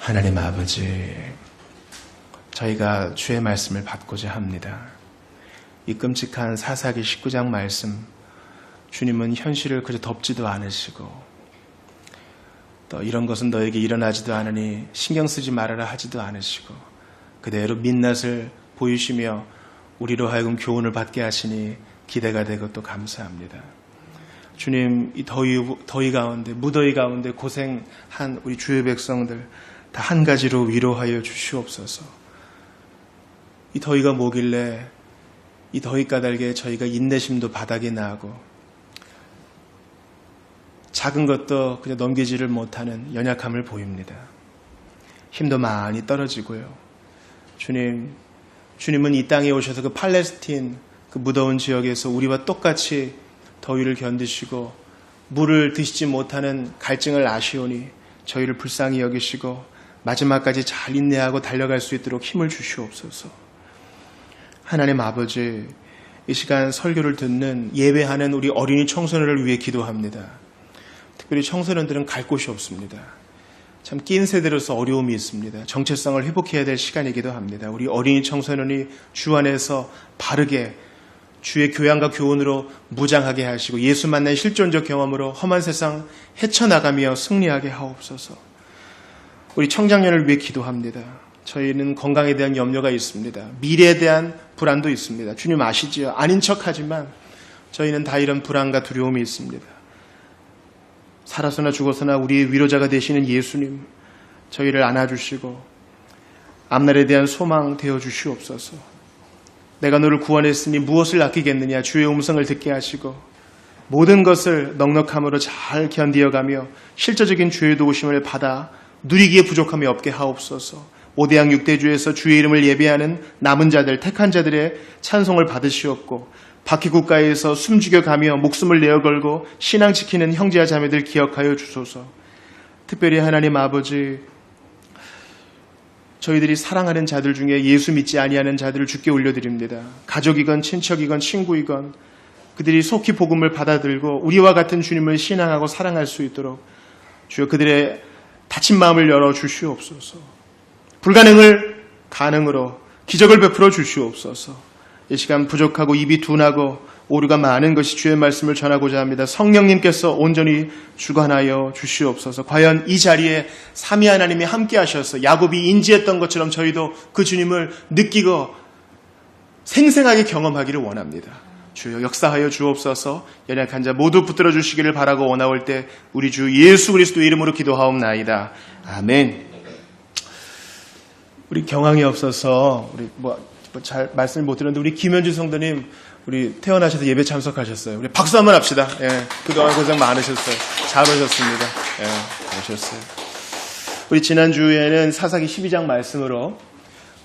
하나님 아버지, 저희가 주의 말씀을 받고자 합니다. 이 끔찍한 사사기 19장 말씀, 주님은 현실을 그저 덮지도 않으시고 또 이런 것은 너에게 일어나지도 않으니 신경 쓰지 말아라 하지도 않으시고 그대로 민낯을 보이시며 우리로 하여금 교훈을 받게 하시니 기대가 되고 또 감사합니다. 주님, 이 더위 가운데, 무더위 가운데 고생한 우리 주의 백성들 다 한 가지로 위로하여 주시옵소서. 이 더위가 뭐길래 이 더위 까닭에 저희가 인내심도 바닥이 나고 작은 것도 그냥 넘기지를 못하는 연약함을 보입니다. 힘도 많이 떨어지고요. 주님은 이 땅에 오셔서 그 팔레스틴 그 무더운 지역에서 우리와 똑같이 더위를 견디시고 물을 드시지 못하는 갈증을 아시오니 저희를 불쌍히 여기시고 마지막까지 잘 인내하고 달려갈 수 있도록 힘을 주시옵소서. 하나님 아버지, 이 시간 설교를 듣는 예배하는 우리 어린이 청소년을 위해 기도합니다. 특별히 청소년들은 갈 곳이 없습니다. 참 낀 세대로서 어려움이 있습니다. 정체성을 회복해야 될 시간이기도 합니다. 우리 어린이 청소년이 주 안에서 바르게 주의 교양과 교훈으로 무장하게 하시고 예수 만난 실존적 경험으로 험한 세상 헤쳐나가며 승리하게 하옵소서. 우리 청장년을 위해 기도합니다. 저희는 건강에 대한 염려가 있습니다. 미래에 대한 불안도 있습니다. 주님 아시지요? 아닌 척하지만 저희는 다 이런 불안과 두려움이 있습니다. 살아서나 죽어서나 우리의 위로자가 되시는 예수님, 저희를 안아주시고 앞날에 대한 소망 되어주시옵소서. 내가 너를 구원했으니 무엇을 아끼겠느냐, 주의 음성을 듣게 하시고 모든 것을 넉넉함으로 잘 견디어가며 실제적인 주의 도우심을 받아 누리기에 부족함이 없게 하옵소서. 5대양 6대주에서 주의 이름을 예배하는 남은 자들, 택한 자들의 찬송을 받으시옵고 바퀴국가에서 숨죽여가며 목숨을 내어걸고 신앙 지키는 형제와 자매들 기억하여 주소서. 특별히 하나님 아버지, 저희들이 사랑하는 자들 중에 예수 믿지 아니하는 자들을 주께 올려드립니다. 가족이건 친척이건 친구이건 그들이 속히 복음을 받아들고 우리와 같은 주님을 신앙하고 사랑할 수 있도록 주여 그들의 다친 마음을 열어 주시옵소서. 불가능을 가능으로 기적을 베풀어 주시옵소서. 이 시간 부족하고 입이 둔하고 오류가 많은 것이 주의 말씀을 전하고자 합니다. 성령님께서 온전히 주관하여 주시옵소서. 과연 이 자리에 삼위 하나님이 함께 하셔서 야곱이 인지했던 것처럼 저희도 그 주님을 느끼고 생생하게 경험하기를 원합니다. 주여 역사하여 주옵소서. 연약한 자 모두 붙들어 주시기를 바라고 원하올 때 우리 주 예수 그리스도의 이름으로 기도하옵나이다. 아멘. 우리 경황이 없어서 우리 잘 말씀을 못 드렸는데 우리 김현주 성도님 우리 태어나셔서 예배 참석하셨어요. 우리 박수 한번 합시다. 예, 그동안 고생 많으셨어요. 잘 오셨습니다. 예, 오셨어요. 우리 지난주에는 사사기 12장 말씀으로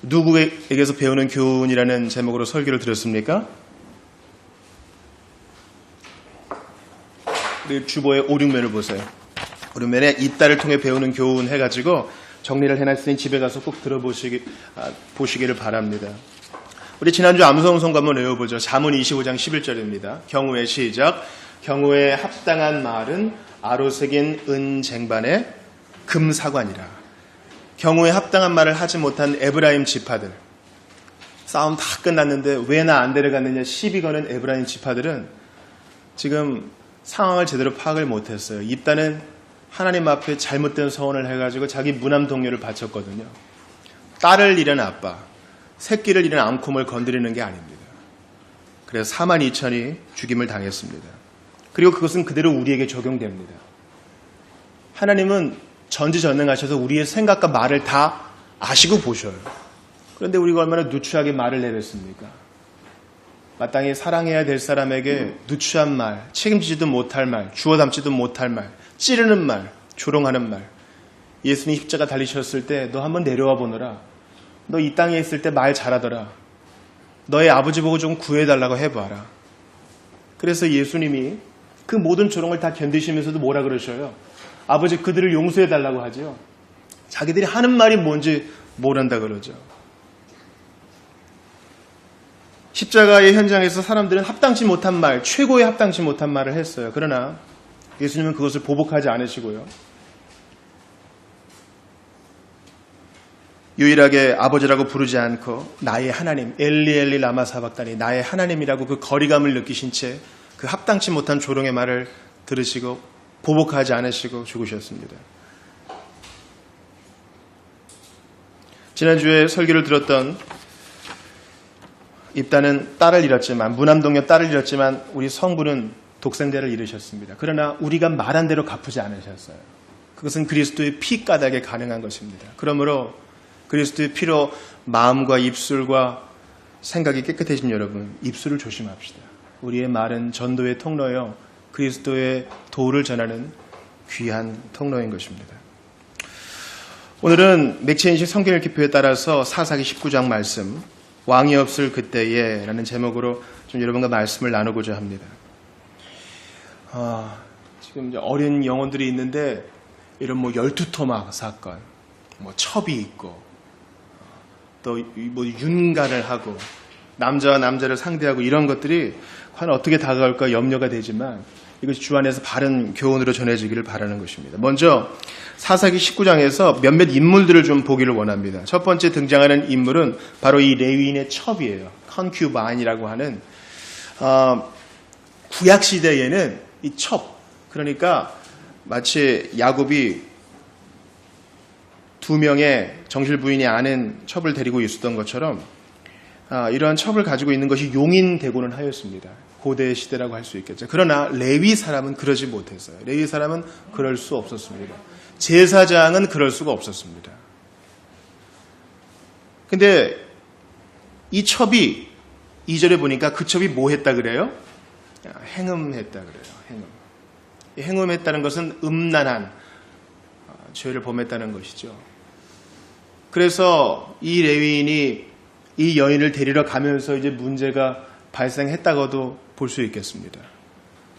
누구에게서 배우는 교훈이라는 제목으로 설교를 드렸습니까? 우리 주보의 5, 6면을 보세요. 5, 6면에 이딸을 통해 배우는 교훈 해가지고 정리를 해놨으니 집에 가서 꼭 보시기를 바랍니다. 우리 지난주 암송성가 한번 외워보죠. 잠언 25장 11절입니다. 경우의 시작. 경우에 합당한 말은 아로새긴 은쟁반의 금사관이라. 경우에 합당한 말을 하지 못한 에브라임 지파들. 싸움 다 끝났는데 왜 나 안 데려갔느냐 시비 거는 에브라임 지파들은 지금 상황을 제대로 파악을 못했어요. 입다는 하나님 앞에 잘못된 서원을 해가지고 자기 무남 동료를 바쳤거든요. 딸을 잃은 아빠, 새끼를 잃은 암콤을 건드리는 게 아닙니다. 그래서 42,000이 죽임을 당했습니다. 그리고 그것은 그대로 우리에게 적용됩니다. 하나님은 전지전능하셔서 우리의 생각과 말을 다 아시고 보셔요. 그런데 우리가 얼마나 누추하게 말을 내뱉습니까? 마땅히 사랑해야 될 사람에게 누추한 말, 책임지지도 못할 말, 주워 담지도 못할 말, 찌르는 말, 조롱하는 말. 예수님 십자가 달리셨을 때 너 한번 내려와 보너라. 너 이 땅에 있을 때 말 잘하더라. 너의 아버지 보고 좀 구해달라고 해봐라. 그래서 예수님이 그 모든 조롱을 다 견디시면서도 뭐라 그러셔요? 아버지 그들을 용서해달라고 하죠. 자기들이 하는 말이 뭔지 모른다 그러죠. 십자가의 현장에서 사람들은 합당치 못한 말, 최고의 합당치 못한 말을 했어요. 그러나 예수님은 그것을 보복하지 않으시고요. 유일하게 아버지라고 부르지 않고 나의 하나님, 엘리 엘리 라마 사박다니, 나의 하나님이라고 그 거리감을 느끼신 채 그 합당치 못한 조롱의 말을 들으시고 보복하지 않으시고 죽으셨습니다. 지난주에 설교를 들었던 입다는 딸을 잃었지만, 무남동녀 딸을 잃었지만 우리 성부는 독생자를 잃으셨습니다. 그러나 우리가 말한 대로 갚지 않으셨어요. 그것은 그리스도의 피 까닭에 가능한 것입니다. 그러므로 그리스도의 피로 마음과 입술과 생각이 깨끗해진 여러분, 입술을 조심합시다. 우리의 말은 전도의 통로요, 그리스도의 도를 전하는 귀한 통로인 것입니다. 오늘은 맥체인식 성경 읽기표에 따라서 사사기 19장 말씀, 왕이 없을 그때에 라는 제목으로 좀 여러분과 말씀을 나누고자 합니다. 지금 이제 어린 영혼들이 있는데 이런 뭐 열두토막 사건, 뭐 첩이 있고, 또 뭐 윤가를 하고, 남자와 남자를 상대하고 이런 것들이 과연 어떻게 다가올까 염려가 되지만 이것이 주 안에서 바른 교훈으로 전해지기를 바라는 것입니다. 먼저 사사기 19장에서 몇몇 인물들을 좀 보기를 원합니다. 첫 번째 등장하는 인물은 바로 이 레위인의 첩이에요. 컨큐바인이라고 하는, 구약시대에는 이 첩, 그러니까 마치 야곱이 두 명의 정실 부인이 아는 첩을 데리고 있었던 것처럼 이러한 첩을 가지고 있는 것이 용인되고는 하였습니다. 고대 시대라고 할 수 있겠죠. 그러나 레위 사람은 그러지 못했어요. 레위 사람은 그럴 수 없었습니다. 제사장은 그럴 수가 없었습니다. 근데 이 첩이 2절에 보니까 그 첩이 뭐 했다 그래요? 행음했다 그래요. 행음했다는 것은 음란한 죄를 범했다는 것이죠. 그래서 이 레위인이 이 여인을 데리러 가면서 이제 문제가 발생했다고도 볼 수 있겠습니다.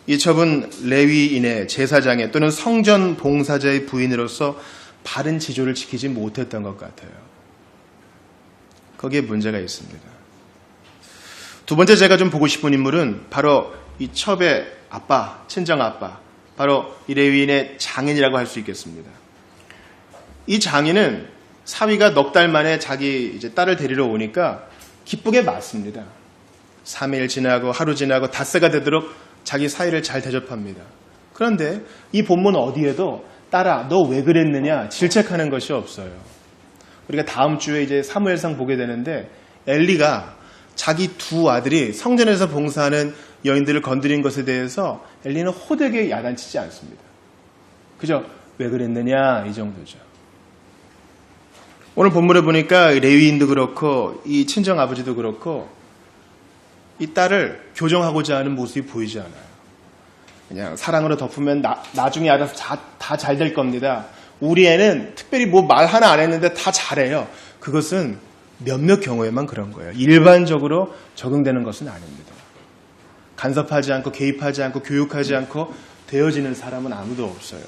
이 첩은 레위인의 제사장의 또는 성전 봉사자의 부인으로서 바른 지조를 지키지 못했던 것 같아요. 거기에 문제가 있습니다. 두 번째 제가 좀 보고 싶은 인물은 바로 이 첩의 아빠, 친정 아빠, 바로 이 레위인의 장인이라고 할 수 있겠습니다. 이 장인은 사위가 넉 달 만에 자기 이제 딸을 데리러 오니까 기쁘게 맞습니다. 3일 지나고 하루 지나고 닷새가 되도록 자기 사위를 잘 대접합니다. 그런데 이 본문 어디에도 딸아 너 왜 그랬느냐 질책하는 것이 없어요. 우리가 다음 주에 이제 사무엘상 보게 되는데 엘리가 자기 두 아들이 성전에서 봉사하는 여인들을 건드린 것에 대해서 엘리는 호되게 야단치지 않습니다. 그저 왜 그랬느냐 이 정도죠. 오늘 본문에 보니까 레위인도 그렇고 이 친정아버지도 그렇고 이 딸을 교정하고자 하는 모습이 보이지 않아요. 그냥 사랑으로 덮으면 나중에 알아서 다 잘 될 겁니다. 우리 애는 특별히 뭐 말 하나 안 했는데 다 잘해요. 그것은 몇몇 경우에만 그런 거예요. 일반적으로 적용되는 것은 아닙니다. 간섭하지 않고 개입하지 않고 교육하지 않고 되어지는 사람은 아무도 없어요.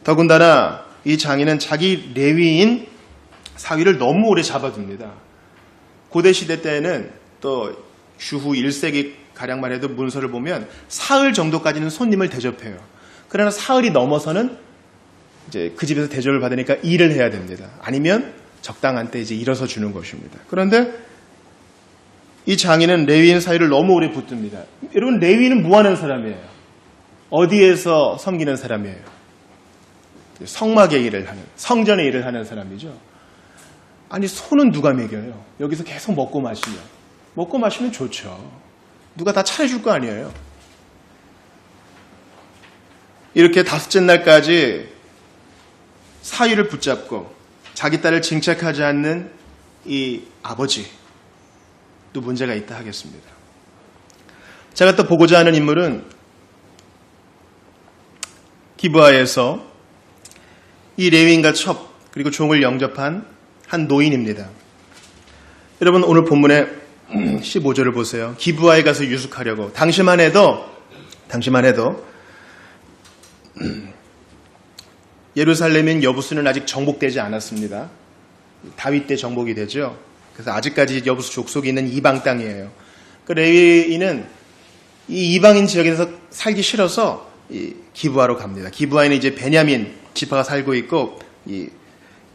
더군다나 이 장인은 자기 레위인 사위를 너무 오래 잡아둡니다. 고대시대 때는 또 주후 1세기 가량만 해도 문서를 보면 사흘 정도까지는 손님을 대접해요. 그러나 사흘이 넘어서는 이제 그 집에서 대접을 받으니까 일을 해야 됩니다. 아니면 적당한 때 이제 일어서 주는 것입니다. 그런데 이 장인은 레위인 사위를 너무 오래 붙듭니다. 여러분 레위인은 뭐 하는 사람이에요? 어디에서 섬기는 사람이에요? 성막의 일을 하는, 성전의 일을 하는 사람이죠. 아니 손은 누가 먹여요? 여기서 계속 먹고 마시면 좋죠. 누가 다 차려줄 거 아니에요. 이렇게 다섯째 날까지 사위를 붙잡고 자기 딸을 징책하지 않는 이 아버지도 문제가 있다 하겠습니다. 제가 또 보고자 하는 인물은 기브아에서 이 레위인과 첩 그리고 종을 영접한 한 노인입니다. 여러분 오늘 본문의 15절을 보세요. 기브아에 가서 유숙하려고 당시만 해도 예루살렘인 여부수는 아직 정복되지 않았습니다. 다윗 때 정복이 되죠. 그래서 아직까지 여부수 족속이 있는 이방 땅이에요. 그 레위인은 이 이방인 지역에서 살기 싫어서 이 기브아로 갑니다. 기브아에는 이제 베냐민 지파가 살고 있고 이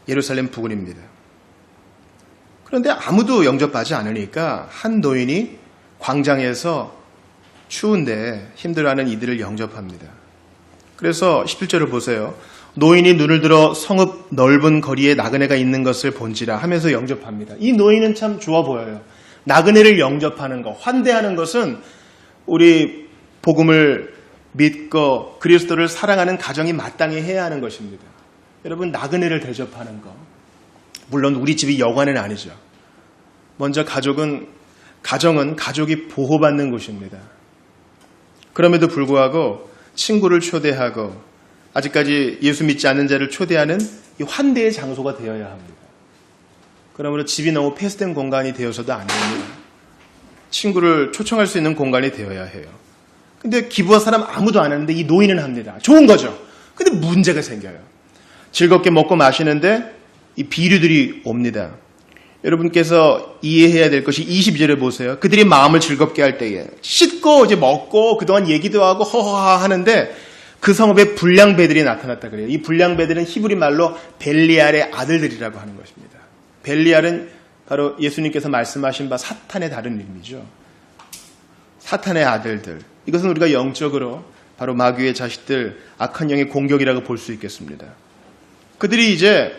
예루살렘 부근입니다. 그런데 아무도 영접하지 않으니까 한 노인이 광장에서 추운데 힘들어하는 이들을 영접합니다. 그래서 17절을 보세요. 노인이 눈을 들어 성읍 넓은 거리에 나그네가 있는 것을 본지라 하면서 영접합니다. 이 노인은 참 좋아 보여요. 나그네를 영접하는 것, 환대하는 것은 우리 복음을 믿고 그리스도를 사랑하는 가정이 마땅히 해야 하는 것입니다. 여러분, 나그네를 대접하는 것. 물론 우리 집이 여관은 아니죠. 먼저 가정은 가족이 보호받는 곳입니다. 그럼에도 불구하고 친구를 초대하고 아직까지 예수 믿지 않는 자를 초대하는 이 환대의 장소가 되어야 합니다. 그러므로 집이 너무 폐쇄된 공간이 되어서도 안 됩니다. 친구를 초청할 수 있는 공간이 되어야 해요. 근데 기부한 사람 아무도 안 하는데 이 노인은 합니다. 좋은 거죠. 근데 문제가 생겨요. 즐겁게 먹고 마시는데 이 비류들이 옵니다. 여러분께서 이해해야 될 것이 22절에 보세요. 그들이 마음을 즐겁게 할 때에 씻고 이제 먹고 그동안 얘기도 하고 허허하 하는데 그 성읍에 불량배들이 나타났다 그래요. 이 불량배들은 히브리 말로 벨리알의 아들들이라고 하는 것입니다. 벨리알은 바로 예수님께서 말씀하신 바 사탄의 다른 이름이죠. 사탄의 아들들. 이것은 우리가 영적으로 바로 마귀의 자식들, 악한 영의 공격이라고 볼 수 있겠습니다. 그들이 이제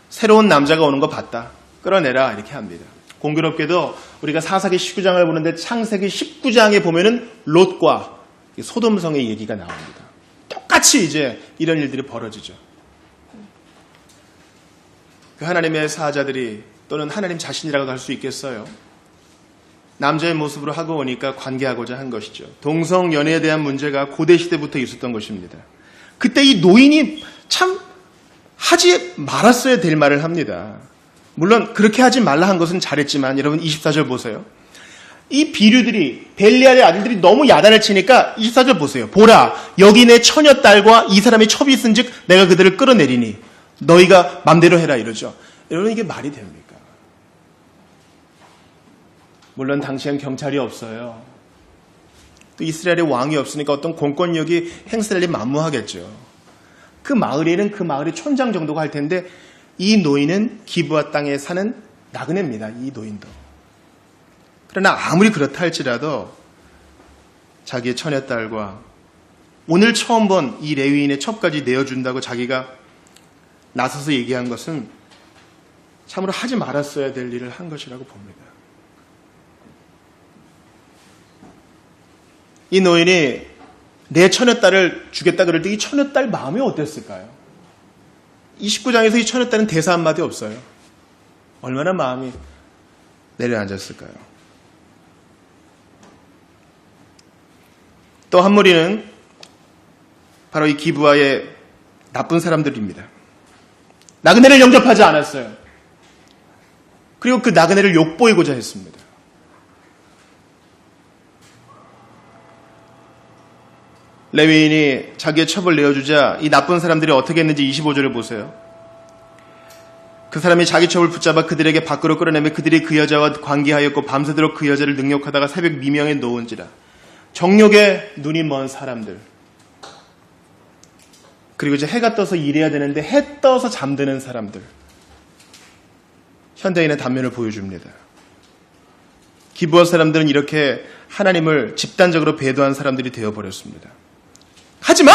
새로운 남자가 오는 거 봤다. 끌어내라 이렇게 합니다. 공교롭게도 우리가 사사기 19장을 보는데 창세기 19장에 보면은 롯과 소돔성의 얘기가 나옵니다. 똑같이 이제 이런 일들이 벌어지죠. 그 하나님의 사자들이 또는 하나님 자신이라고 할 수 있겠어요. 남자의 모습으로 하고 오니까 관계하고자 한 것이죠. 동성 연애에 대한 문제가 고대 시대부터 있었던 것입니다. 그때 이 노인이 참 하지 말았어야 될 말을 합니다. 물론 그렇게 하지 말라 한 것은 잘했지만 여러분 24절 보세요. 이 비류들이 벨리알의 아들들이 너무 야단을 치니까 24절 보세요. 보라, 여기 내 처녀딸과 이 사람이 첩이 있은즉 내가 그들을 끌어내리니 너희가 맘대로 해라 이러죠. 여러분 이게 말이 됩니까? 물론 당시엔 경찰이 없어요. 또 이스라엘의 왕이 없으니까 어떤 공권력이 행세를 만무하겠죠. 그 마을에는 그 마을의 촌장 정도가 할 텐데 이 노인은 기브아 땅에 사는 나그네입니다. 이 노인도. 그러나 아무리 그렇다 할지라도 자기의 처녀딸과 오늘 처음 본 이 레위인의 첩까지 내어준다고 자기가 나서서 얘기한 것은 참으로 하지 말았어야 될 일을 한 것이라고 봅니다. 이 노인이 내 처녀딸을 주겠다 그럴 때 이 처녀딸 마음이 어땠을까요? 29장에서 이 처녀딸은 대사 한마디 없어요. 얼마나 마음이 내려앉았을까요? 또 한 무리는 바로 이 기브아의 나쁜 사람들입니다. 나그네를 영접하지 않았어요. 그리고 그 나그네를 욕보이고자 했습니다. 레위인이 자기의 첩을 내어주자 이 나쁜 사람들이 어떻게 했는지 25절을 보세요. 그 사람이 자기 첩을 붙잡아 그들에게 밖으로 끌어내며 그들이 그 여자와 관계하였고 밤새도록 그 여자를 능욕하다가 새벽 미명에 놓은지라. 정욕에 눈이 먼 사람들. 그리고 이제 해가 떠서 일해야 되는데 해 떠서 잠드는 사람들. 현대인의 단면을 보여줍니다. 기브아 사람들은 이렇게 하나님을 집단적으로 배도한 사람들이 되어버렸습니다. 하지만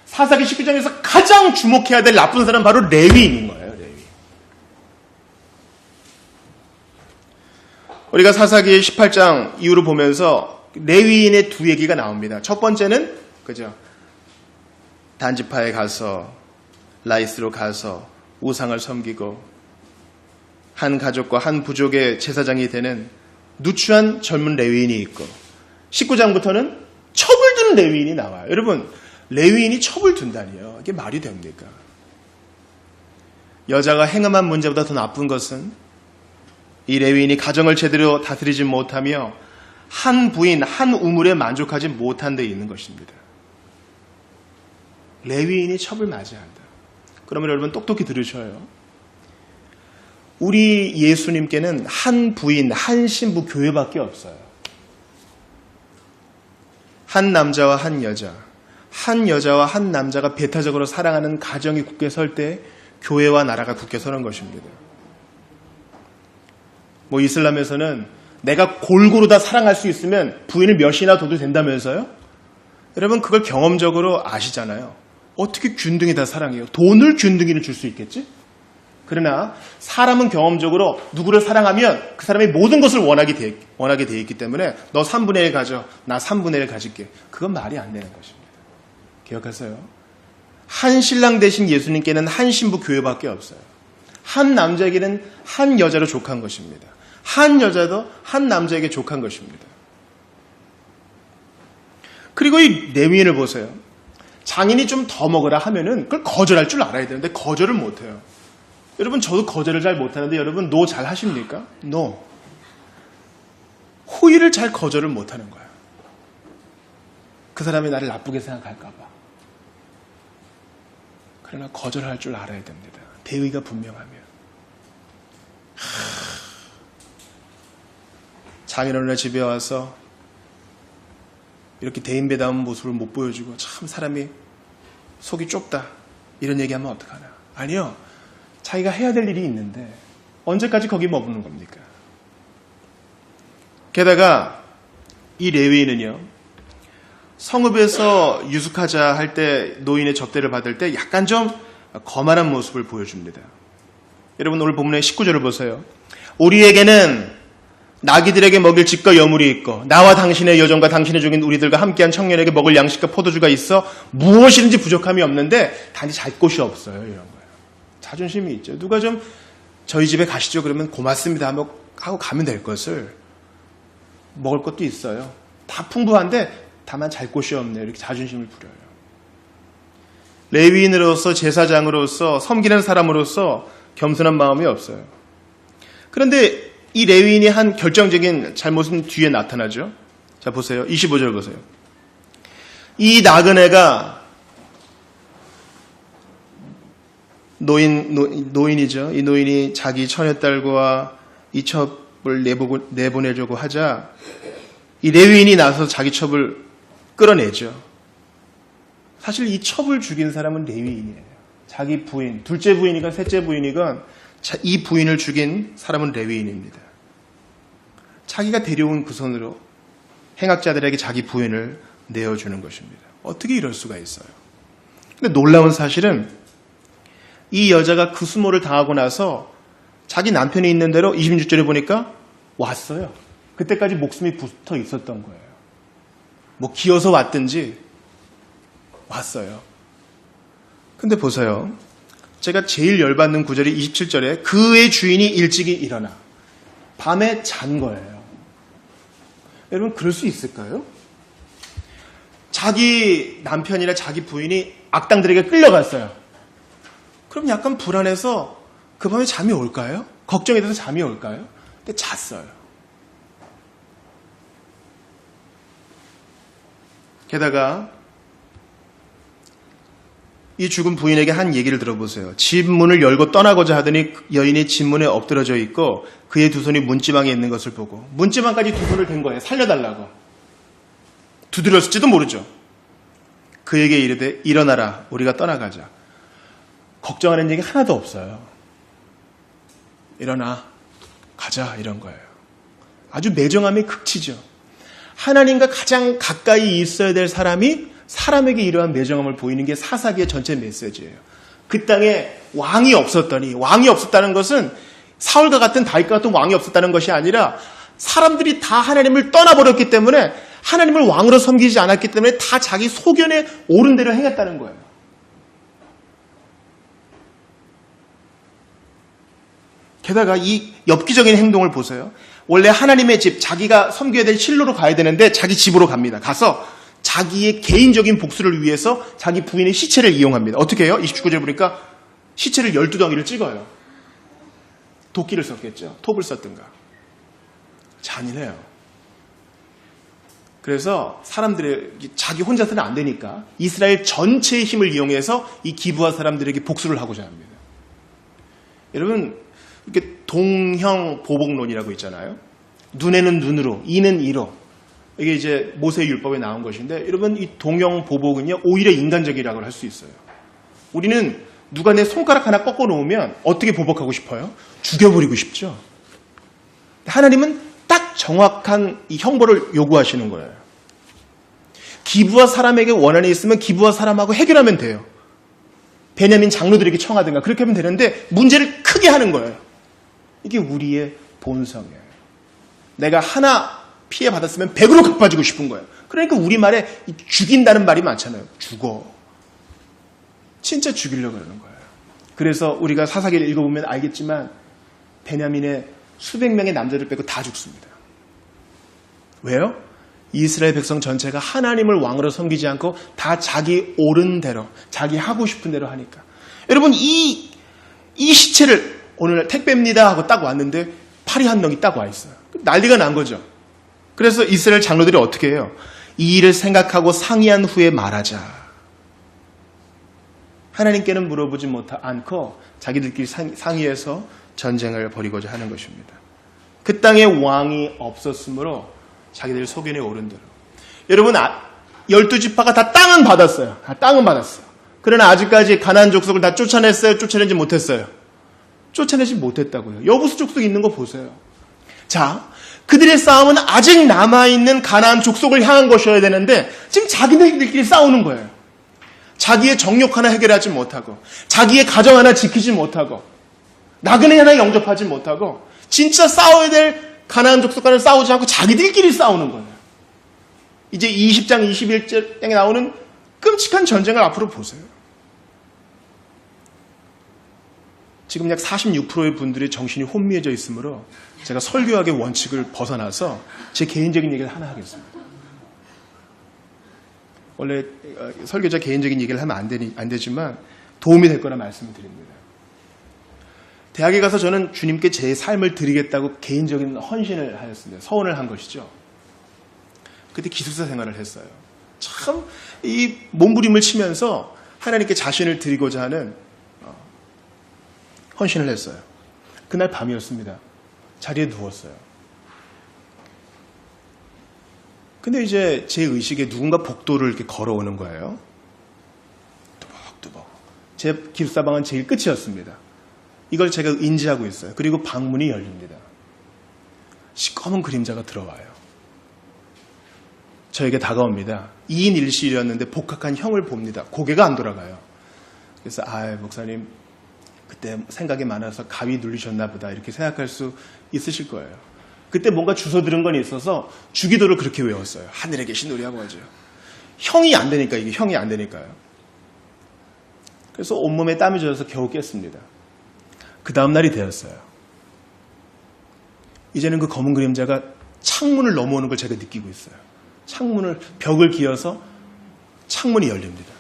사사기 19장에서 가장 주목해야 될 나쁜 사람은 바로 레위인인 거예요. 레위. 우리가 사사기 18장 이후로 보면서 레위인의 두 얘기가 나옵니다. 첫 번째는 그죠? 단지파에 가서 라이스로 가서 우상을 섬기고 한 가족과 한 부족의 제사장이 되는 누추한 젊은 레위인이 있고 19장부터는 첩을 두는 레위인이 나와요. 여러분, 레위인이 첩을 둔다니요. 이게 말이 됩니까? 여자가 행음한 문제보다 더 나쁜 것은 이 레위인이 가정을 제대로 다스리지 못하며 한 부인, 한 우물에 만족하지 못한 데 있는 것입니다. 레위인이 첩을 맞이한다. 그러면 여러분 똑똑히 들으셔요. 우리 예수님께는 한 부인, 한 신부 교회밖에 없어요. 한 남자와 한 여자, 한 여자와 한 남자가 배타적으로 사랑하는 가정이 굳게 설 때 교회와 나라가 굳게 서는 것입니다. 뭐 이슬람에서는 내가 골고루 다 사랑할 수 있으면 부인을 몇이나 둬도 된다면서요? 여러분 그걸 경험적으로 아시잖아요. 어떻게 균등히 다 사랑해요? 돈을 균등히는 줄 수 있겠지? 그러나 사람은 경험적으로 누구를 사랑하면 그 사람이 모든 것을 원하게 돼 있기 때문에 너 3분의 1 가져, 나 3분의 1 가질게. 그건 말이 안 되는 것입니다. 기억하세요? 한 신랑 대신 예수님께는 한 신부 교회밖에 없어요. 한 남자에게는 한 여자로 족한 것입니다. 한 여자도 한 남자에게 족한 것입니다. 그리고 이 레위인을 보세요. 장인이 좀 더 먹으라 하면은 그걸 거절할 줄 알아야 되는데 거절을 못해요. 여러분 저도 거절을 잘 못하는데 여러분 노 잘 하십니까? 노. 호의를 잘 거절을 못하는 거예요. 그 사람이 나를 나쁘게 생각할까 봐. 그러나 거절할 줄 알아야 됩니다. 대의가 분명하면. 장인 어느 날 집에 와서 이렇게 대인배다운 모습을 못 보여주고 참 사람이 속이 좁다 이런 얘기하면 어떡하나. 아니요. 자기가 해야 될 일이 있는데 언제까지 거기 머무는 겁니까? 게다가 이 레위인은요. 성읍에서 유숙하자 할 때 노인의 접대를 받을 때 약간 좀 거만한 모습을 보여줍니다. 여러분 오늘 본문의 19절을 보세요. 우리에게는 나귀들에게 먹일 집과 여물이 있고 나와 당신의 여종과 당신의 종인 우리들과 함께한 청년에게 먹을 양식과 포도주가 있어 무엇이든지 부족함이 없는데 단지 잘 곳이 없어요. 이런 거예요. 자존심이 있죠. 누가 좀 저희 집에 가시죠. 그러면 고맙습니다 하고 가면 될 것을 먹을 것도 있어요. 다 풍부한데 다만 잘 곳이 없네요. 이렇게 자존심을 부려요. 레위인으로서 제사장으로서 섬기는 사람으로서 겸손한 마음이 없어요. 그런데 이 레위인이 한 결정적인 잘못은 뒤에 나타나죠. 자 보세요. 25절 보세요. 이 나그네가 노인이죠. 이 노인이 자기 처녀딸과 이 첩을 내보내려고 하자 이 레위인이 나서 자기 첩을 끌어내죠. 사실 이 첩을 죽인 사람은 레위인이에요. 자기 부인, 둘째 부인이건 셋째 부인이건 이 부인을 죽인 사람은 레위인입니다. 자기가 데려온 그 손으로 행악자들에게 자기 부인을 내어주는 것입니다. 어떻게 이럴 수가 있어요? 근데 놀라운 사실은 이 여자가 그 수모를 당하고 나서 자기 남편이 있는 대로 26절에 보니까 왔어요. 그때까지 목숨이 붙어 있었던 거예요. 뭐 기어서 왔든지 왔어요. 근데 보세요. 제가 제일 열받는 구절이 27절에 그의 주인이 일찍이 일어나 밤에 잔 거예요. 여러분 그럴 수 있을까요? 자기 남편이나 자기 부인이 악당들에게 끌려갔어요. 그럼 약간 불안해서 그 밤에 잠이 올까요? 걱정이 돼서 잠이 올까요? 근데 잤어요. 게다가 이 죽은 부인에게 한 얘기를 들어보세요. 집 문을 열고 떠나고자 하더니 여인이 집 문에 엎드러져 있고 그의 두 손이 문지방에 있는 것을 보고 문지방까지 두 손을 댄 거예요. 살려달라고. 두드렸을지도 모르죠. 그에게 이르되 일어나라 우리가 떠나가자. 걱정하는 얘기 하나도 없어요. 일어나 가자 이런 거예요. 아주 매정함의 극치죠. 하나님과 가장 가까이 있어야 될 사람이 사람에게 이러한 매정함을 보이는 게 사사기의 전체 메시지예요. 그 땅에 왕이 없었더니 왕이 없었다는 것은 사울과 같은 다윗과 같은 왕이 없었다는 것이 아니라 사람들이 다 하나님을 떠나버렸기 때문에 하나님을 왕으로 섬기지 않았기 때문에 다 자기 소견에 옳은 대로 행했다는 거예요. 게다가 이 엽기적인 행동을 보세요. 원래 하나님의 집, 자기가 섬겨야 될 실로로 가야 되는데 자기 집으로 갑니다. 가서 자기의 개인적인 복수를 위해서 자기 부인의 시체를 이용합니다. 어떻게 해요? 29절 보니까 시체를 12덩이를 찍어요. 도끼를 썼겠죠. 톱을 썼든가. 잔인해요. 그래서 사람들의 자기 혼자서는 안 되니까 이스라엘 전체의 힘을 이용해서 이 기브아 사람들에게 복수를 하고자 합니다. 여러분 이렇게 동형 보복론이라고 있잖아요. 눈에는 눈으로, 이는 이로. 이게 이제 모세 율법에 나온 것인데 여러분 이 동형 보복은요 오히려 인간적이라고 할 수 있어요. 우리는 누가 내 손가락 하나 꺾어 놓으면 어떻게 보복하고 싶어요? 죽여버리고 싶죠. 하나님은 딱 정확한 이 형벌을 요구하시는 거예요. 기브와 사람에게 원한이 있으면 기브와 사람하고 해결하면 돼요. 베냐민 장로들에게 청하든가 그렇게 하면 되는데 문제를 크게 하는 거예요. 이게 우리의 본성이에요. 내가 하나 피해 받았으면 100으로 갚아주고 싶은 거예요. 그러니까 우리말에 죽인다는 말이 많잖아요. 죽어. 진짜 죽이려고 그러는 거예요. 그래서 우리가 사사기를 읽어보면 알겠지만 베냐민의 수백 명의 남자들 빼고 다 죽습니다. 왜요? 이스라엘 백성 전체가 하나님을 왕으로 섬기지 않고 다 자기 옳은 대로, 자기 하고 싶은 대로 하니까. 여러분, 이 시체를 오늘 택배입니다 하고 딱 왔는데 팔이 한 넋이 딱 와 있어요. 난리가 난 거죠. 그래서 이스라엘 장로들이 어떻게 해요? 이 일을 생각하고 상의한 후에 말하자. 하나님께는 물어보지 않고 자기들끼리 상의해서 전쟁을 벌이고자 하는 것입니다. 그 땅에 왕이 없었으므로 자기들 소견에 오른 대로. 여러분, 12지파가 다 땅은 받았어요. 다 땅은 받았어요. 그러나 아직까지 가나안 족속을 다 쫓아냈어요? 쫓아내지 못했어요? 쫓아내지 못했다고요. 여부수 족속 있는 거 보세요. 자, 그들의 싸움은 아직 남아있는 가나안 족속을 향한 것이어야 되는데 지금 자기들끼리 싸우는 거예요. 자기의 정욕 하나 해결하지 못하고 자기의 가정 하나 지키지 못하고 나그네 하나 영접하지 못하고 진짜 싸워야 될 가나안 족속과는 싸우지 않고 자기들끼리 싸우는 거예요. 이제 20장 21장에 나오는 끔찍한 전쟁을 앞으로 보세요. 지금 약 46%의 분들이 정신이 혼미해져 있으므로 제가 설교학의 원칙을 벗어나서 제 개인적인 얘기를 하나 하겠습니다. 원래 설교자 개인적인 얘기를 하면 안 되지만 도움이 될 거라 말씀을 드립니다. 대학에 가서 저는 주님께 제 삶을 드리겠다고 개인적인 헌신을 하였습니다. 서원을 한 것이죠. 그때 기숙사 생활을 했어요. 참 이 몸부림을 치면서 하나님께 자신을 드리고자 하는 헌신을 했어요. 그날 밤이었습니다. 자리에 누웠어요. 근데 이제 제 의식에 누군가 복도를 이렇게 걸어오는 거예요. 뚜벅뚜벅. 제 기숙사방은 제일 끝이었습니다. 이걸 제가 인지하고 있어요. 그리고 방문이 열립니다. 시꺼먼 그림자가 들어와요. 저에게 다가옵니다. 2인 1실이었는데 복학한 형을 봅니다. 고개가 안 돌아가요. 그래서 목사님 그때 생각이 많아서 가위 눌리셨나 보다 이렇게 생각할 수 있으실 거예요. 그때 뭔가 주워 들은 건 있어서 주기도를 그렇게 외웠어요. 하늘에 계신 우리 아버지. 형이 안 되니까 이게 형이 안 되니까요. 그래서 온몸에 땀이 젖어서 겨우 깼습니다. 그 다음 날이 되었어요. 이제는 그 검은 그림자가 창문을 넘어오는 걸 제가 느끼고 있어요. 창문을 벽을 기어서 창문이 열립니다.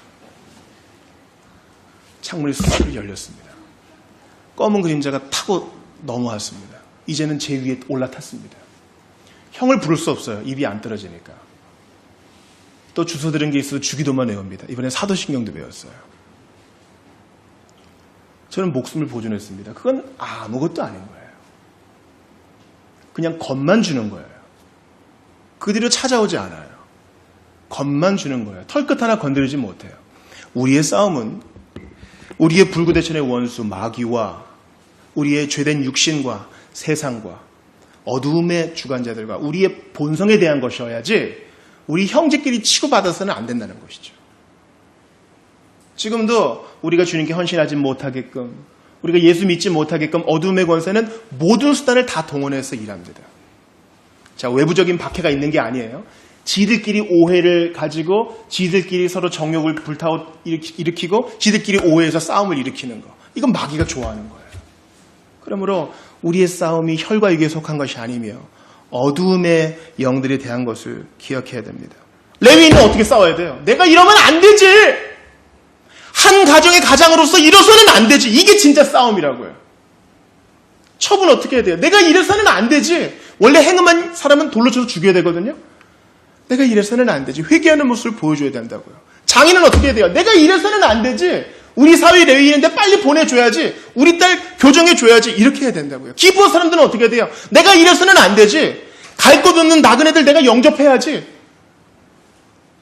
창문이 쑥 열렸습니다. 검은 그림자가 타고 넘어왔습니다. 이제는 제 위에 올라탔습니다. 형을 부를 수 없어요. 입이 안 떨어지니까. 또 주워 들은 게 있어서 주기도만 외웁니다. 이번엔 사도신경도 외웠어요. 저는 목숨을 보존했습니다. 그건 아무것도 아닌 거예요. 그냥 겁만 주는 거예요. 그 뒤로 찾아오지 않아요. 겁만 주는 거예요. 털끝 하나 건드리지 못해요. 우리의 싸움은 우리의 불구대천의 원수 마귀와 우리의 죄된 육신과 세상과 어두움의 주관자들과 우리의 본성에 대한 것이어야지 우리 형제끼리 치고받아서는 안 된다는 것이죠. 지금도 우리가 주님께 헌신하지 못하게끔 우리가 예수 믿지 못하게끔 어두움의 권세는 모든 수단을 다 동원해서 일합니다. 자, 외부적인 박해가 있는 게 아니에요. 지들끼리 오해를 가지고 지들끼리 서로 정욕을 일으키고 지들끼리 오해해서 싸움을 일으키는 거. 이건 마귀가 좋아하는 거예요. 그러므로 우리의 싸움이 혈과 육에 속한 것이 아니며 어두움의 영들에 대한 것을 기억해야 됩니다. 레위인은 어떻게 싸워야 돼요? 내가 이러면 안 되지! 한 가정의 가장으로서 이래서는 안 되지! 이게 진짜 싸움이라고요. 첩은 어떻게 해야 돼요? 내가 이래서는 안 되지! 원래 행음한 사람은 돌로 쳐서 죽여야 되거든요? 내가 이래서는 안 되지. 회개하는 모습을 보여줘야 된다고요. 장인은 어떻게 해야 돼요? 내가 이래서는 안 되지. 우리 사회 레위인인데 빨리 보내줘야지. 우리 딸 교정해줘야지. 이렇게 해야 된다고요. 기부한 사람들은 어떻게 해야 돼요? 내가 이래서는 안 되지. 갈 것 없는 나그네들 내가 영접해야지.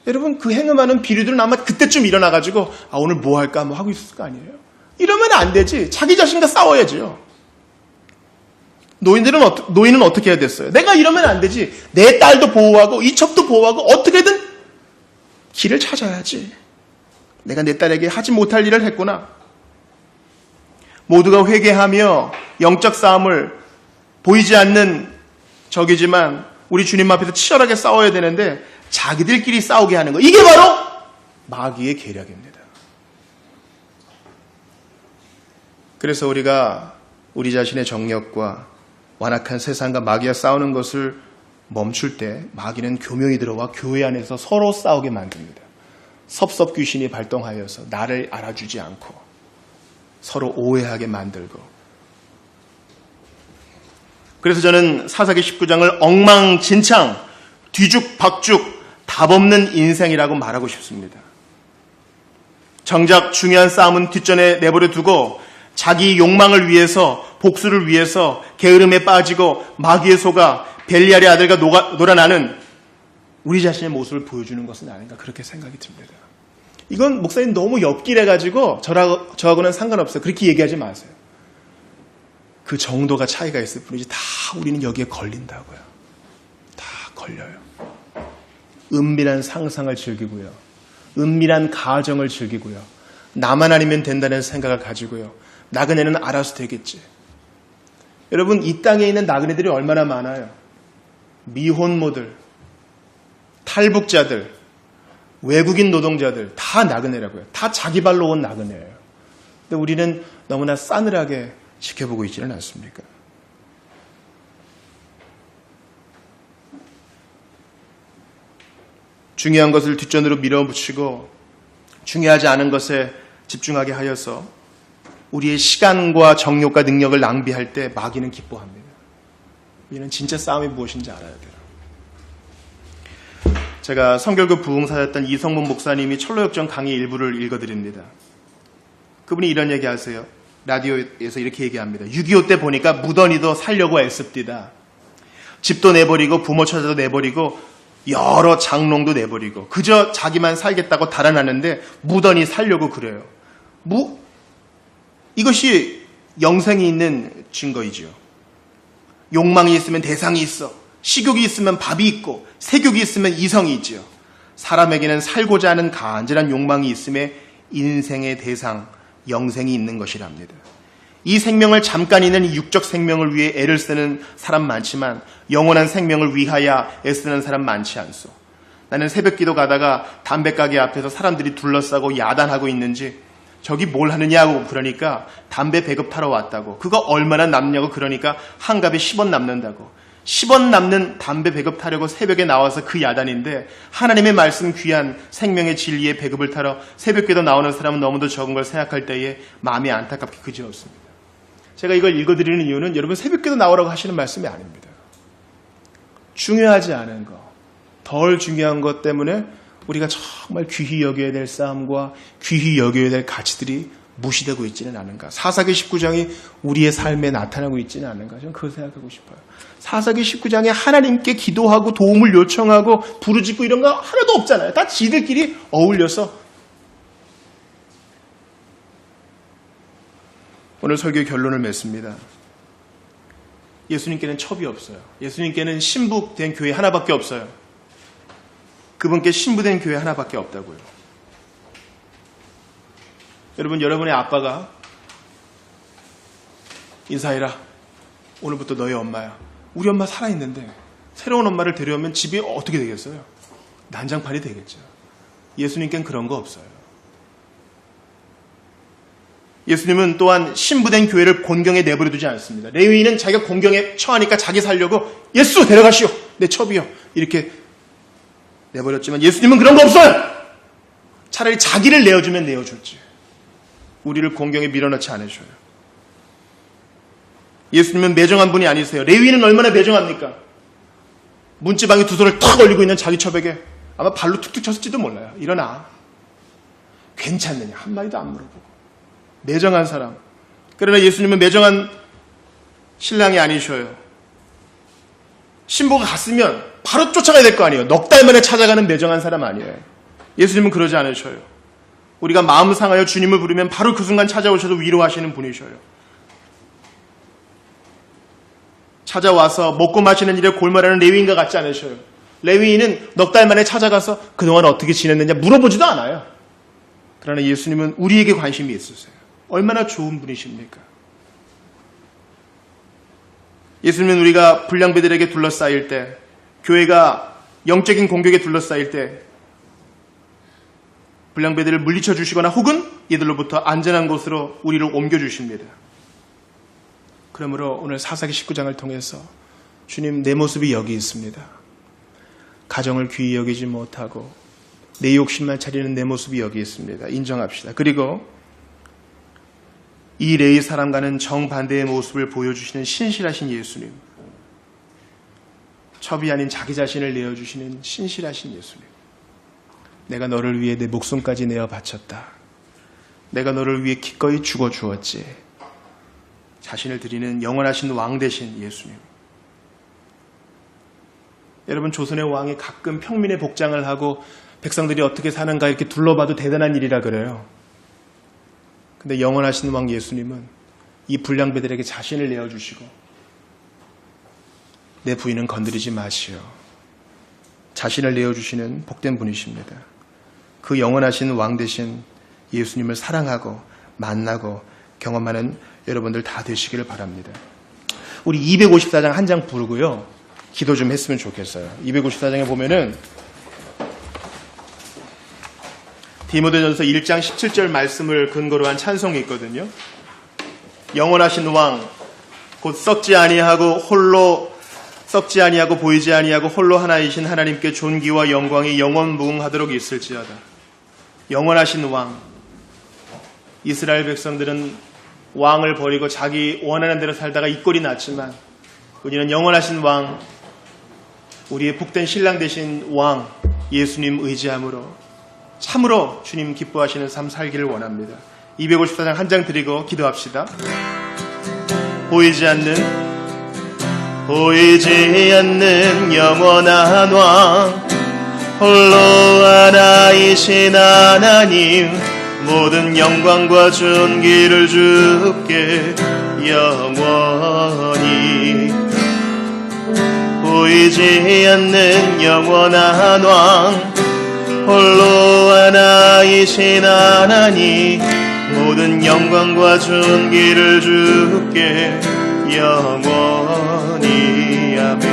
여러분, 그 행음하는 비류들은 아마 그때쯤 일어나가지고 오늘 뭐 할까 하고 있을 거 아니에요? 이러면 안 되지. 자기 자신과 싸워야지요. 노인은 어떻게 해야 됐어요? 내가 이러면 안 되지. 내 딸도 보호하고 이첩도 보호하고 어떻게든 길을 찾아야지. 내가 내 딸에게 하지 못할 일을 했구나. 모두가 회개하며 영적 싸움을 보이지 않는 적이지만 우리 주님 앞에서 치열하게 싸워야 되는데 자기들끼리 싸우게 하는 거. 이게 바로 마귀의 계략입니다. 그래서 우리가 우리 자신의 정력과 완악한 세상과 마귀와 싸우는 것을 멈출 때 마귀는 교묘히 들어와 교회 안에서 서로 싸우게 만듭니다. 섭섭 귀신이 발동하여서 나를 알아주지 않고 서로 오해하게 만들고. 그래서 저는 사사기 19장을 엉망진창, 뒤죽박죽, 답 없는 인생이라고 말하고 싶습니다. 정작 중요한 싸움은 뒷전에 내버려 두고 자기 욕망을 위해서, 복수를 위해서 게으름에 빠지고 마귀의 속아 벨리알의 아들과 놀아나는 우리 자신의 모습을 보여주는 것은 아닌가 그렇게 생각이 듭니다. 이건 목사님 너무 엽길해가지고 저하고는 상관없어요. 그렇게 얘기하지 마세요. 그 정도가 차이가 있을 뿐이지 다 우리는 여기에 걸린다고요. 다 걸려요. 은밀한 상상을 즐기고요. 은밀한 가정을 즐기고요. 나만 아니면 된다는 생각을 가지고요. 나그네는 알아서 되겠지. 여러분, 이 땅에 있는 나그네들이 얼마나 많아요. 미혼모들, 탈북자들, 외국인 노동자들 다 나그네라고요. 다 자기 발로 온 나그네예요. 근데 우리는 너무나 싸늘하게 지켜보고 있지는 않습니까? 중요한 것을 뒷전으로 밀어붙이고 중요하지 않은 것에 집중하게 하여서 우리의 시간과 정욕과 능력을 낭비할 때 마귀는 기뻐합니다. 우리는 진짜 싸움이 무엇인지 알아야 돼요. 제가 성결교 부흥사였던 이성문 목사님이 철로역정 강의 일부를 읽어드립니다. 그분이 이런 얘기 하세요. 라디오에서 이렇게 얘기합니다. 6.25 때 보니까 무던히도 살려고 애씁디다. 집도 내버리고 부모 처자도 내버리고 여러 장롱도 내버리고 그저 자기만 살겠다고 달아나는데 무던히 살려고 그래요. 이것이 영생이 있는 증거이지요. 욕망이 있으면 대상이 있어. 식욕이 있으면 밥이 있고 색욕이 있으면 이성이 있지요. 사람에게는 살고자 하는 간절한 욕망이 있음에 인생의 대상, 영생이 있는 것이랍니다. 이 생명을 잠깐 있는 이 육적 생명을 위해 애를 쓰는 사람 많지만 영원한 생명을 위하여 애쓰는 사람 많지 않소. 나는 새벽기도 가다가 담배가게 앞에서 사람들이 둘러싸고 야단하고 있는지 저기 뭘 하느냐고 그러니까 담배 배급 타러 왔다고. 그거 얼마나 남냐고 그러니까 한 갑에 10원 남는다고. 10원 남는 담배 배급 타려고 새벽에 나와서 그 야단인데 하나님의 말씀 귀한 생명의 진리의 배급을 타러 새벽기도 나오는 사람은 너무도 적은 걸 생각할 때에 마음이 안타깝게 그지없습니다. 제가 이걸 읽어드리는 이유는 여러분 새벽기도 나오라고 하시는 말씀이 아닙니다. 중요하지 않은 것, 덜 중요한 것 때문에 우리가 정말 귀히 여겨야 될 싸움과 귀히 여겨야 될 가치들이 무시되고 있지는 않은가. 사사기 19장이 우리의 삶에 나타나고 있지는 않은가. 저는 그걸 생각하고 싶어요. 사사기 19장에 하나님께 기도하고 도움을 요청하고 부르짖고 이런 거 하나도 없잖아요. 다 지들끼리 어울려서. 오늘 설교의 결론을 맺습니다. 예수님께는 첩이 없어요. 예수님께는 신부된 교회 하나밖에 없어요. 그분께 신부된 교회 하나밖에 없다고요. 여러분, 여러분의 아빠가 인사해라. 오늘부터 너희 엄마야. 우리 엄마 살아있는데 새로운 엄마를 데려오면 집이 어떻게 되겠어요? 난장판이 되겠죠. 예수님께는 그런 거 없어요. 예수님은 또한 신부된 교회를 곤경에 내버려두지 않습니다. 레위인은 자기가 곤경에 처하니까 자기 살려고 예수 데려가시오. 내 첩이요. 이렇게 내버렸지만 예수님은 그런 거 없어요. 차라리 자기를 내어주면 내어줬지. 우리를 곤경에 밀어넣지 않으셔요. 예수님은 매정한 분이 아니세요. 레위인은 얼마나 매정합니까? 문지방에 두 손을 탁 올리고 있는 자기 첩에게 아마 발로 툭툭 쳤을지도 몰라요. 일어나. 괜찮느냐? 한마디도 안 물어보고. 매정한 사람. 그러나 예수님은 매정한 신랑이 아니셔요. 신부가 갔으면 바로 쫓아가야 될 거 아니에요. 넉 달 만에 찾아가는 매정한 사람 아니에요. 예수님은 그러지 않으셔요. 우리가 마음 상하여 주님을 부르면 바로 그 순간 찾아오셔서 위로하시는 분이셔요. 찾아와서 먹고 마시는 일에 골몰하는 레위인과 같지 않으셔요. 레위인은 넉 달 만에 찾아가서 그동안 어떻게 지냈느냐 물어보지도 않아요. 그러나 예수님은 우리에게 관심이 있으세요. 얼마나 좋은 분이십니까? 예수님은 우리가 불량배들에게 둘러싸일 때, 교회가 영적인 공격에 둘러싸일 때 불량배들을 물리쳐 주시거나 혹은 이들로부터 안전한 곳으로 우리를 옮겨주십니다. 그러므로 오늘 사사기 19장을 통해서 주님, 내 모습이 여기 있습니다. 가정을 귀히 여기지 못하고 내 욕심만 차리는 내 모습이 여기 있습니다. 인정합시다. 그리고 이 레위 사람과는 정반대의 모습을 보여주시는 신실하신 예수님, 첩이 아닌 자기 자신을 내어주시는 신실하신 예수님, 내가 너를 위해 내 목숨까지 내어 바쳤다. 내가 너를 위해 기꺼이 죽어 주었지. 자신을 드리는 영원하신 왕 되신 예수님. 여러분, 조선의 왕이 가끔 평민의 복장을 하고 백성들이 어떻게 사는가 이렇게 둘러봐도 대단한 일이라 그래요. 근데 영원하신 왕 예수님은 이 불량배들에게 자신을 내어주시고 내 부인은 건드리지 마시오. 자신을 내어주시는 복된 분이십니다. 그 영원하신 왕 되신 예수님을 사랑하고 만나고 경험하는 여러분들 다 되시기를 바랍니다. 우리 254장 한 장 부르고요. 기도 좀 했으면 좋겠어요. 254장에 보면은 디모데전서 1장 17절 말씀을 근거로 한 찬송이 있거든요. 영원하신 왕, 곧 썩지 아니하고 보이지 아니하고 홀로 하나이신 하나님께 존귀와 영광이 영원무궁하도록 있을지어다. 영원하신 왕. 이스라엘 백성들은 왕을 버리고 자기 원하는 대로 살다가 이 꼴이 났지만 우리는 영원하신 왕, 우리의 복된 신랑 되신 왕 예수님 의지함으로 참으로 주님 기뻐하시는 삶 살기를 원합니다. 254장 한 장 드리고 기도합시다. 보이지 않는 영원한 왕, 홀로 하나이신 하나님, 모든 영광과 존귀를 주께 영원히. 보이지 않는 영원한 왕, 홀로 하나이신 하나님, 모든 영광과 존귀를 주께 영원히. 아멘.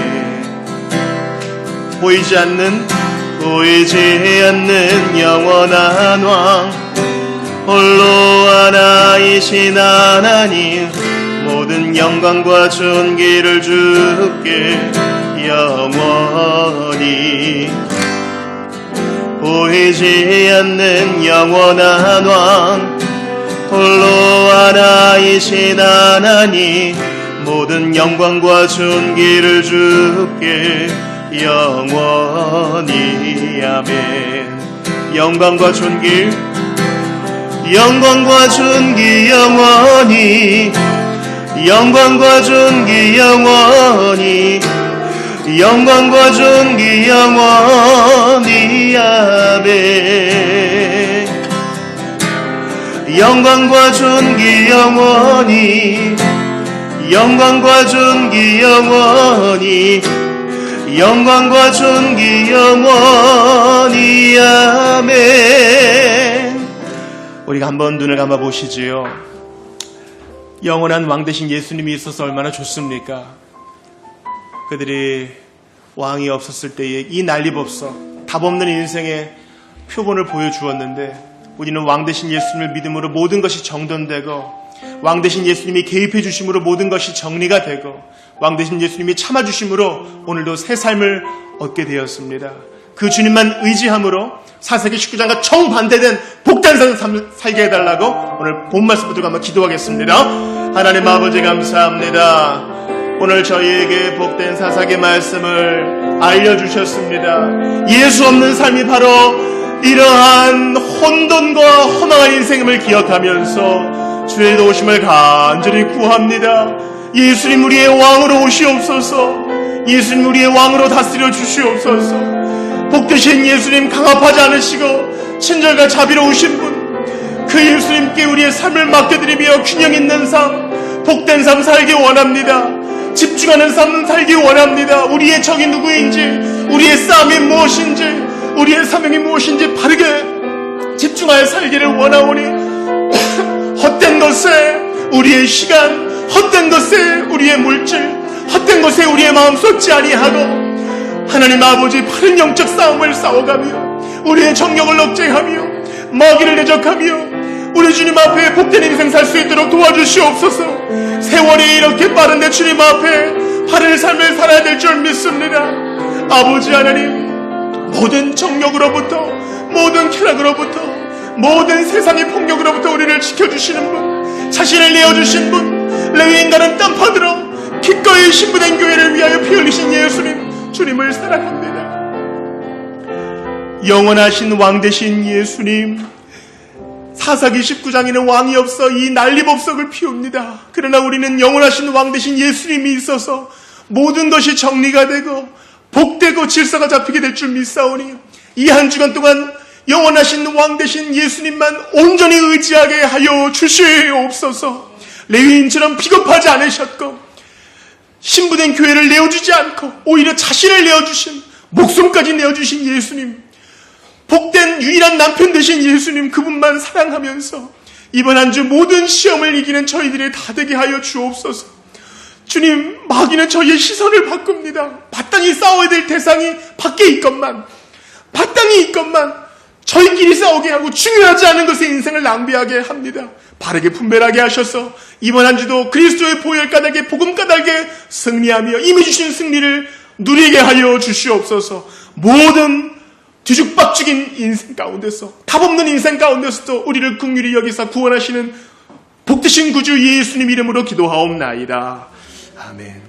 보이지 않는 영원한 왕, 홀로 하나이신 하나님, 모든 영광과 존귀를 주께 영원히. 보이지 않는 영원한 왕, 홀로 하나이신 하나님, 모든 영광과 존귀를 주께 영원히. 아멘. 영광과 존귀 영원히, 영광과 존귀 영원히, 영광과 존귀 영원히. 아멘. 영광과 존귀 영원히, 영광과 존귀 영원히, 영광과 존귀 영원히. 아멘. 우리가 한번 눈을 감아 보시지요. 영원한 왕 되신 예수님이 있어서 얼마나 좋습니까? 그들이 왕이 없었을 때에 이 난리법석, 답없는 인생의 표본을 보여주었는데 우리는 왕 되신 예수님을 믿음으로 모든 것이 정돈되고, 왕 되신 예수님이 개입해 주심으로 모든 것이 정리가 되고, 왕 되신 예수님이 참아주심으로 오늘도 새 삶을 얻게 되었습니다. 그 주님만 의지함으로 사사기 19장과 정반대된 복된 삶을 살게 해달라고 오늘 본 말씀 붙들고 한번 기도하겠습니다. 하나님 아버지 감사합니다. 오늘 저희에게 복된 사사기 말씀을 알려주셨습니다. 예수 없는 삶이 바로 이러한 혼돈과 허망한 인생임을 기억하면서 주의 도우심을 간절히 구합니다. 예수님 우리의 왕으로 오시옵소서. 예수님 우리의 왕으로 다스려 주시옵소서. 복되신 예수님, 강압하지 않으시고 친절과 자비로우신 분, 그 예수님께 우리의 삶을 맡겨드리며 균형 있는 삶, 복된 삶 살기 원합니다. 집중하는 삶 살기 원합니다. 우리의 적이 누구인지, 우리의 싸움이 무엇인지, 우리의 사명이 무엇인지 바르게 집중하여 살기를 원하오니 헛된 것에 우리의 시간, 헛된 것에 우리의 물질, 헛된 것에 우리의 마음 쏟지 아니하고 하나님 아버지 바른 영적 싸움을 싸워가며 우리의 정력을 억제하며 마귀를 대적하며 우리 주님 앞에 복된 인생 살 수 있도록 도와주시옵소서. 세월이 이렇게 빠른데 주님 앞에 바른 삶을 살아야 될 줄 믿습니다. 아버지 하나님, 모든 정력으로부터, 모든 쾌락으로부터, 모든 세상의 폭력으로부터 우리를 지켜주시는 분, 자신을 내어주신 분, 레위인과는 딴판으로 기꺼이 신부된 교회를 위하여 피 흘리신 예수님, 주님을 사랑합니다. 영원하신 왕 되신 예수님, 사사기 19장에는 왕이 없어 이 난리법석을 피웁니다. 그러나 우리는 영원하신 왕 되신 예수님이 있어서 모든 것이 정리가 되고 복되고 질서가 잡히게 될 줄 믿사오니 이 한 주간 동안 영원하신 왕 되신 예수님만 온전히 의지하게 하여 주시옵소서. 레위인처럼 비겁하지 않으셨고 신부된 교회를 내어주지 않고 오히려 자신을 내어주신, 목숨까지 내어주신 예수님, 복된 유일한 남편 되신 예수님, 그분만 사랑하면서 이번 한 주 모든 시험을 이기는 저희들이 다 되게 하여 주옵소서. 주님, 마귀는 저희의 시선을 바꿉니다. 마땅히 싸워야 될 대상이 밖에 있건만, 마땅히 있건만 저희끼리 싸우게 하고 중요하지 않은 것에 인생을 낭비하게 합니다. 바르게 분별하게 하셔서 이번 한 주도 그리스도의 보혈 까닭에, 복음 까닭에 승리하며 이미 주신 승리를 누리게 하여 주시옵소서. 모든 뒤죽박죽인 인생 가운데서, 답없는 인생 가운데서도 우리를 긍휼히 여기사 구원하시는 복되신 구주 예수님 이름으로 기도하옵나이다. 아멘.